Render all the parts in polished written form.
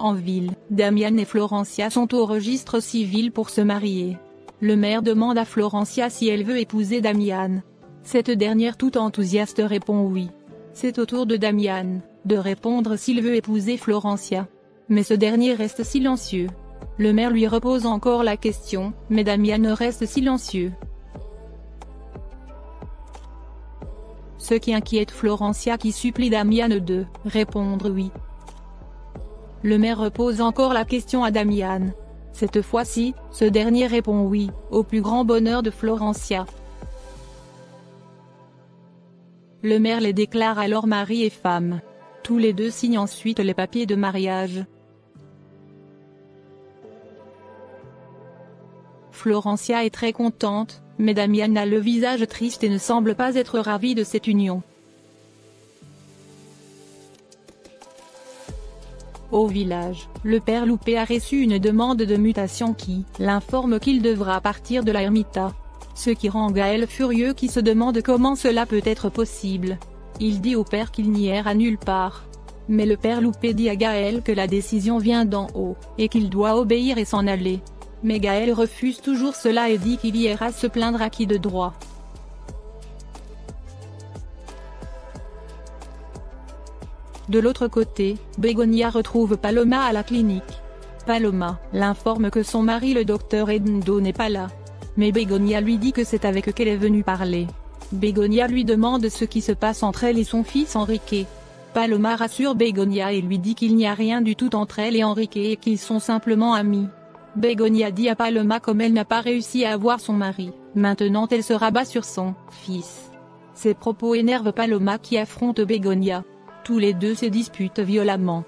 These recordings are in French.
en ville. Damian et Florencia sont au registre civil pour se marier. Le maire demande à Florencia si elle veut épouser Damian. Cette dernière tout enthousiaste répond oui. C'est au tour de Damian de répondre s'il veut épouser Florencia. Mais ce dernier reste silencieux. Le maire lui repose encore la question, mais Damian reste silencieux. Ce qui inquiète Florencia qui supplie Damian de répondre oui. Le maire repose encore la question à Damian. Cette fois-ci, ce dernier répond oui, au plus grand bonheur de Florencia. Le maire les déclare alors mari et femme. Tous les deux signent ensuite les papiers de mariage. Florencia est très contente, mais Damian a le visage triste et ne semble pas être ravi de cette union. Au village, le père Loupé a reçu une demande de mutation qui l'informe qu'il devra partir de la ermita. Ce qui rend Gaël furieux qui se demande comment cela peut être possible. Il dit au père qu'il n'ira nulle part. Mais le père Loupé dit à Gaël que la décision vient d'en haut, et qu'il doit obéir et s'en aller. Mais Gaël refuse toujours cela et dit qu'il ira se plaindre à qui de droit. De l'autre côté, Begonia retrouve Paloma à la clinique. Paloma l'informe que son mari le docteur Edmundo n'est pas là. Mais Begonia lui dit que c'est avec eux qu'elle est venue parler. Begonia lui demande ce qui se passe entre elle et son fils Enrique. Paloma rassure Begonia et lui dit qu'il n'y a rien du tout entre elle et Enrique et qu'ils sont simplement amis. Begonia dit à Paloma comme elle n'a pas réussi à avoir son mari, maintenant elle se rabat sur son fils. Ces propos énervent Paloma qui affronte Begonia. Tous les deux se disputent violemment.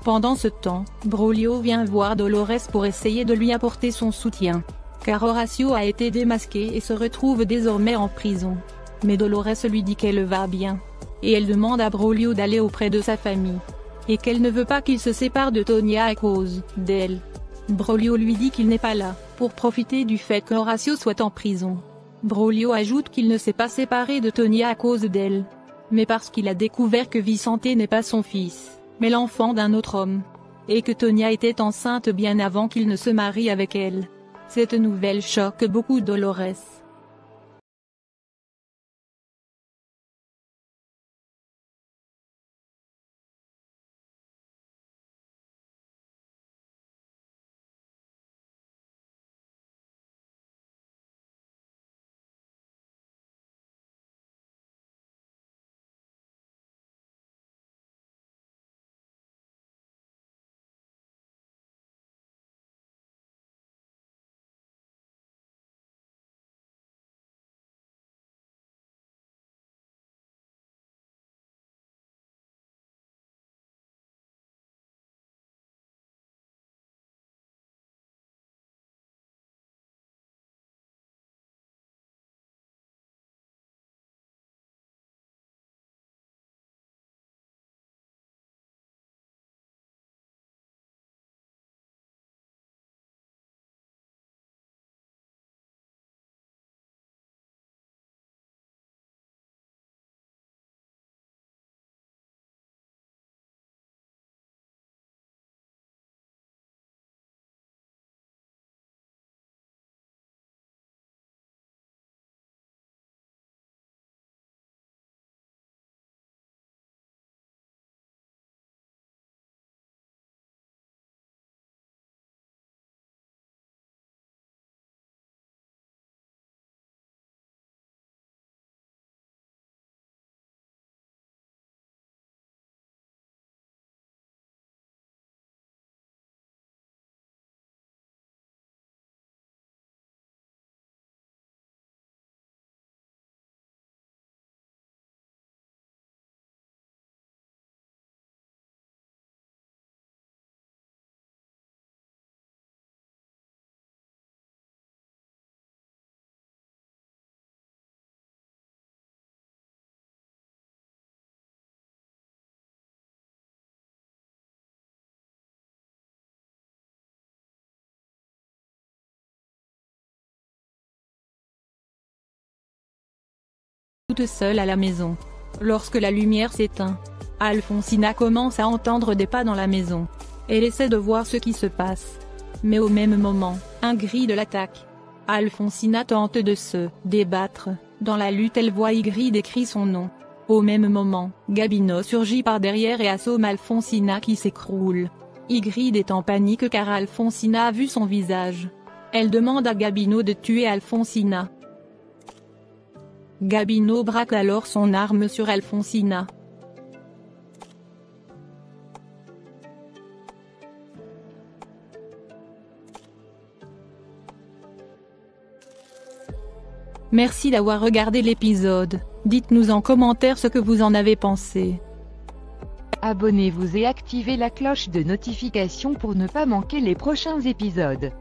Pendant ce temps, Braulio vient voir Dolores pour essayer de lui apporter son soutien. Car Horacio a été démasqué et se retrouve désormais en prison. Mais Dolores lui dit qu'elle va bien. Et elle demande à Braulio d'aller auprès de sa famille. Et qu'elle ne veut pas qu'il se sépare de Tonia à cause d'elle. Braulio lui dit qu'il n'est pas là, pour profiter du fait qu'Horacio soit en prison. Braulio ajoute qu'il ne s'est pas séparé de Tonia à cause d'elle. Mais parce qu'il a découvert que Vicente n'est pas son fils, mais l'enfant d'un autre homme. Et que Tonia était enceinte bien avant qu'il ne se marie avec elle. Cette nouvelle choque beaucoup Dolores. toute seule à la maison. Lorsque la lumière s'éteint, Alfonsina commence à entendre des pas dans la maison. Elle essaie de voir ce qui se passe. Mais au même moment, Ingrid l'attaque. Alfonsina tente de se débattre. Dans la lutte, elle voit Ingrid écrit son nom. Au même moment, Gabino surgit par derrière et assomme Alfonsina qui s'écroule. Ingrid est en panique car Alfonsina a vu son visage. Elle demande à Gabino de tuer Alfonsina. Gabino braque alors son arme sur Alfonsina. Merci d'avoir regardé l'épisode. Dites-nous en commentaire ce que vous en avez pensé. Abonnez-vous et activez la cloche de notification pour ne pas manquer les prochains épisodes.